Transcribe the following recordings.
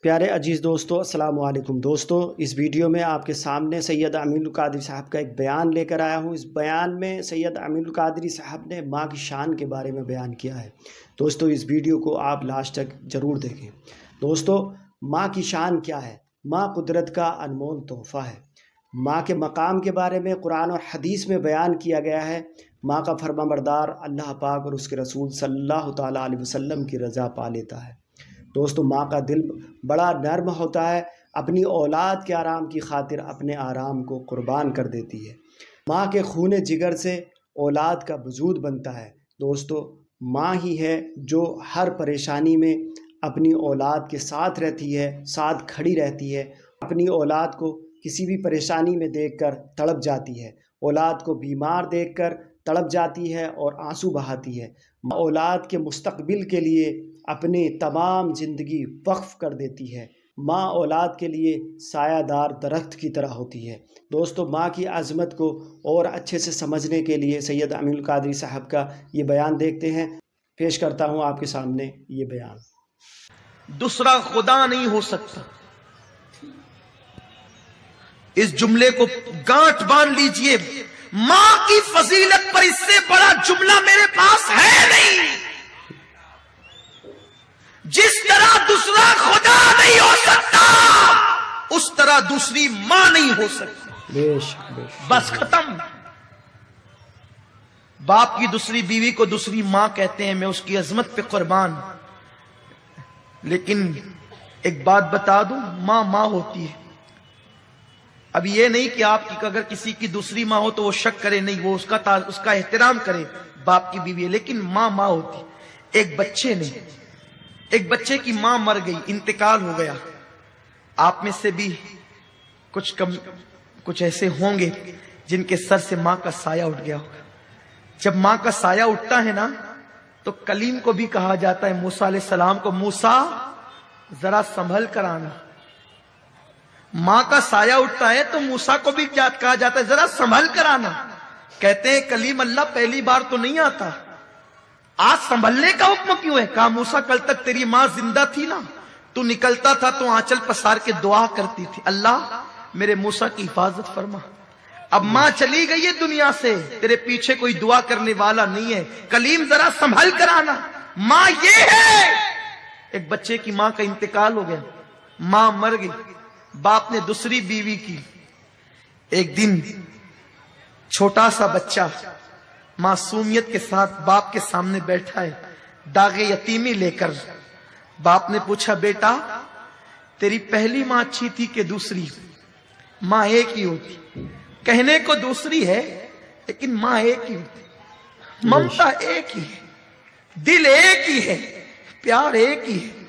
پیارے عزیز دوستو، السلام علیکم دوستو۔ اس ویڈیو میں آپ کے سامنے سید امین القادری صاحب کا ایک بیان لے کر آیا ہوں۔ اس بیان میں سید امین القادری صاحب نے ماں کی شان کے بارے میں بیان کیا ہے۔ دوستو اس ویڈیو کو آپ لاسٹ تک ضرور دیکھیں۔ دوستو ماں کی شان کیا ہے؟ ماں قدرت کا انمول تحفہ ہے۔ ماں کے مقام کے بارے میں قرآن اور حدیث میں بیان کیا گیا ہے۔ ماں کا فرمانبردار اللہ پاک اور اس کے رسول صلی اللہ تعالیٰ علیہ وسلم کی رضا پا لیتا ہے۔ دوستو ماں کا دل بڑا نرم ہوتا ہے، اپنی اولاد کے آرام کی خاطر اپنے آرام کو قربان کر دیتی ہے۔ ماں کے خون جگر سے اولاد کا وجود بنتا ہے۔ دوستو ماں ہی ہے جو ہر پریشانی میں اپنی اولاد کے ساتھ رہتی ہے، ساتھ کھڑی رہتی ہے، اپنی اولاد کو کسی بھی پریشانی میں دیکھ کر تڑپ جاتی ہے، اولاد کو بیمار دیکھ کر تڑپ جاتی ہے اور آنسو بہاتی ہے۔ ماں اولاد کے مستقبل کے لیے اپنی تمام زندگی وقف کر دیتی ہے۔ ماں اولاد کے لیے سایہ دار درخت کی طرح ہوتی ہے۔ دوستو ماں کی عظمت کو اور اچھے سے سمجھنے کے لیے سید امین القادری صاحب کا یہ بیان دیکھتے ہیں۔ پیش کرتا ہوں آپ کے سامنے یہ بیان۔ دوسرا خدا نہیں ہو سکتا، اس جملے کو گانٹھ باندھ لیجئے۔ ماں کی فضیلت پر اس سے بڑا جملہ میرے پاس ہے نہیں۔ جس طرح دوسرا خدا نہیں ہو سکتا، اس طرح دوسری ماں نہیں ہو سکتی۔ بس ختم۔ باپ کی دوسری بیوی کو دوسری ماں کہتے ہیں، میں اس کی عظمت پہ قربان۔ لیکن ایک بات بتا دوں، ماں ماں ہوتی ہے۔ اب یہ نہیں کہ آپ کی اگر کسی کی دوسری ماں ہو تو وہ شک کرے، نہیں، وہ اس کا احترام کرے، باپ کی بیوی ہے، لیکن ماں ماں ہوتی۔ ایک بچے کی ماں مر گئی، انتقال ہو گیا۔ آپ میں سے بھی کچھ ایسے ہوں گے جن کے سر سے ماں کا سایہ اٹھ گیا ہوگا۔ جب ماں کا سایہ اٹھتا ہے نا تو کلیم کو بھی کہا جاتا ہے، موسیٰ علیہ السلام کو، موسیٰ ذرا سنبھل کر آنا۔ ماں کا سایہ اٹھتا ہے تو موسیٰ کو بھی کہا جاتا ہے ذرا سنبھل کر آنا۔ کہتے ہیں کلیم اللہ پہلی بار تو نہیں آتا، آج سنبھلنے کا حکم کیوں ہے؟ کہا موسیٰ کل تک تیری ماں زندہ تھی نا، تو نکلتا تھا تو آنچل پسار کے دعا کرتی تھی، اللہ میرے موسیٰ کی حفاظت فرما۔ اب ماں چلی گئی ہے دنیا سے، تیرے پیچھے کوئی دعا کرنے والا نہیں ہے، کلیم ذرا سنبھل کر آنا۔ ماں یہ ہے۔ ایک بچے کی ماں کا انتقال ہو گیا، ماں مر گئی، باپ نے دوسری بیوی کی۔ ایک دن چھوٹا سا بچہ معصومیت کے ساتھ باپ کے سامنے بیٹھا ہے، داغ یتیمی لے کر۔ باپ نے پوچھا، بیٹا تیری پہلی ماں اچھی تھی کہ دوسری؟ ماں ایک ہی ہوتی، کہنے کو دوسری ہے لیکن ماں ایک ہی ہوتی، ممتا ایک ہی ہے، دل ایک ہی ہے، پیار ایک ہی ہے۔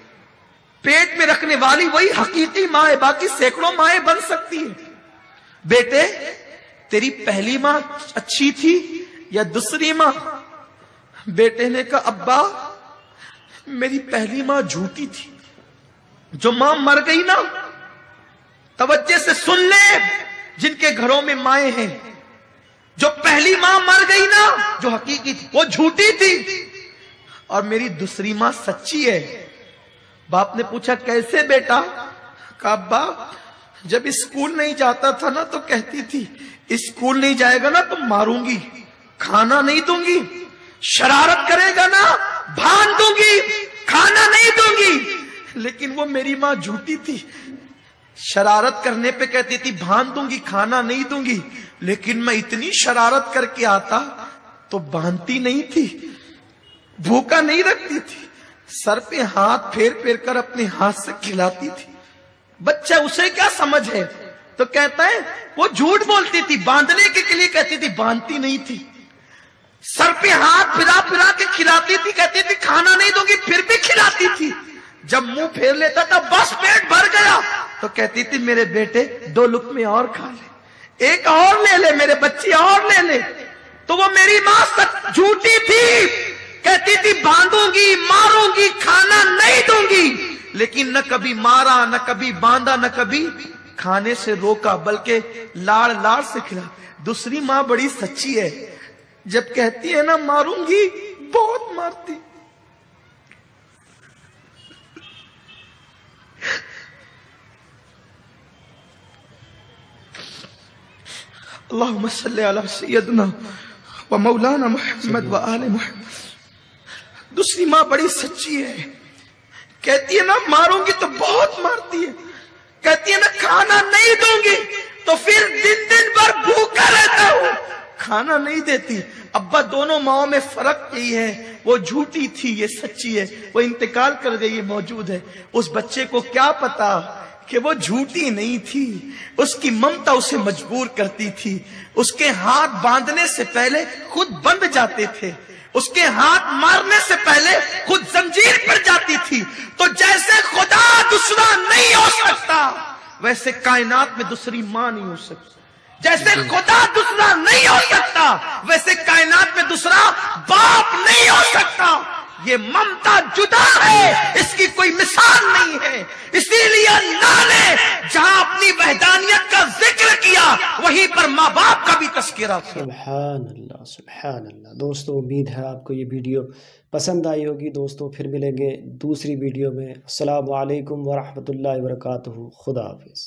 پیٹ میں رکھنے والی وہی حقیقی ماں ہے، باقی سینکڑوں مائیں بن سکتی ہیں۔ بیٹے تیری پہلی ماں اچھی تھی یا دوسری ماں؟ بیٹے نے کہا، ابا میری پہلی ماں جھوٹی تھی۔ جو ماں مر گئی نا، توجہ سے سن لے جن کے گھروں میں مائیں ہیں، جو پہلی ماں مر گئی نا جو حقیقی تھی وہ جھوٹی تھی، اور میری دوسری ماں سچی ہے۔ باپ نے پوچھا کیسے بیٹا؟ کہا ابا جب اسکول نہیں جاتا تھا نا تو کہتی تھی اسکول نہیں جائے گا نا تو ماروں گی، کھانا نہیں دوں گی، شرارت کرے گا نا بھان دوں گی، کھانا نہیں دوں گی۔ لیکن وہ میری ماں جھوٹی تھی، شرارت کرنے پہ کہتی تھی بھان دوں گی، کھانا نہیں دوں گی، لیکن میں اتنی شرارت کر کے آتا تو باندھتی نہیں تھی، بھوکا نہیں رکھتی تھی، سر پہ ہاتھ پھیر پھیر کر اپنے ہاتھ سے کھلاتی تھی۔ بچہ اسے کیا سمجھ ہے؟ تو کہتا ہے وہ جھوٹ بولتی تھی، باندھنے کے لیے کہتی تھی، باندھتی نہیں تھی، سر پہ ہاتھ پھرا پھرا کے کھلاتی تھی، کہتی تھی کھانا نہیں دوں گی، پھر بھی کھلاتی تھی۔ جب منہ پھیر لیتا تھا بس پیٹ بھر گیا تو کہتی تھی میرے بیٹے 2 لقمے اور کھا لے، ایک اور لے لے، میرے بچے اور لے لے۔ تو وہ میری ماں جھوٹی تھی، کہتی تھی باندھوں گی، ماروں گی، کھانا نہیں دوں گی، لیکن نہ کبھی مارا، نہ کبھی باندھا، نہ کبھی کھانے سے روکا، بلکہ لاڑ لاڑ سے کھلا۔ دوسری ماں بڑی سچی ہے، جب کہتی ہے نا ماروں گی بہت مارتی، اللہم صلی علی سیدنا و مولانا محمد و آل محمد۔ دوسری ماں بڑی سچی ہے، کہتی ہے نا ماروں گی تو بہت مارتی ہے، کہتی ہے نا کھانا نہیں دوں گی تو پھر دن بھر بھوکا رہتا ہوں، کھانا نہیں دیتی۔ ابا دونوں ماؤں میں فرق یہی ہے، وہ جھوٹی تھی، یہ سچی ہے، وہ انتقال کر گئی، یہ موجود ہے۔ اس بچے کو کیا پتا کہ وہ جھوٹی نہیں تھی، اس کی ممتا اسے مجبور کرتی تھی، اس کے ہاتھ باندھنے سے پہلے خود بندھ جاتے تھے، اس کے ہاتھ مارنے سے پہلے خود زنجیر پڑ جاتی تھی۔ تو جیسے خدا دوسرا نہیں ہو سکتا ویسے کائنات میں دوسری ماں نہیں ہو سکتی، جیسے خدا دوسرا نہیں ہو سکتا ویسے کائنات میں دوسرا باپ نہیں ہو سکتا۔ یہ ممتا جدا ہے، اس کی کوئی مثال نہیں ہے۔ اسی لیے اللہ نے جہاں اپنی وحدانیت کا ذکر کیا وہیں پر ماں باپ کا بھی تذکرہ کیا۔ سبحان اللہ، سبحان اللہ۔ دوستو امید ہے آپ کو یہ ویڈیو پسند آئی ہوگی۔ دوستو پھر ملیں گے دوسری ویڈیو میں۔ السلام علیکم ورحمۃ اللہ وبرکاتہ۔ خدا حافظ۔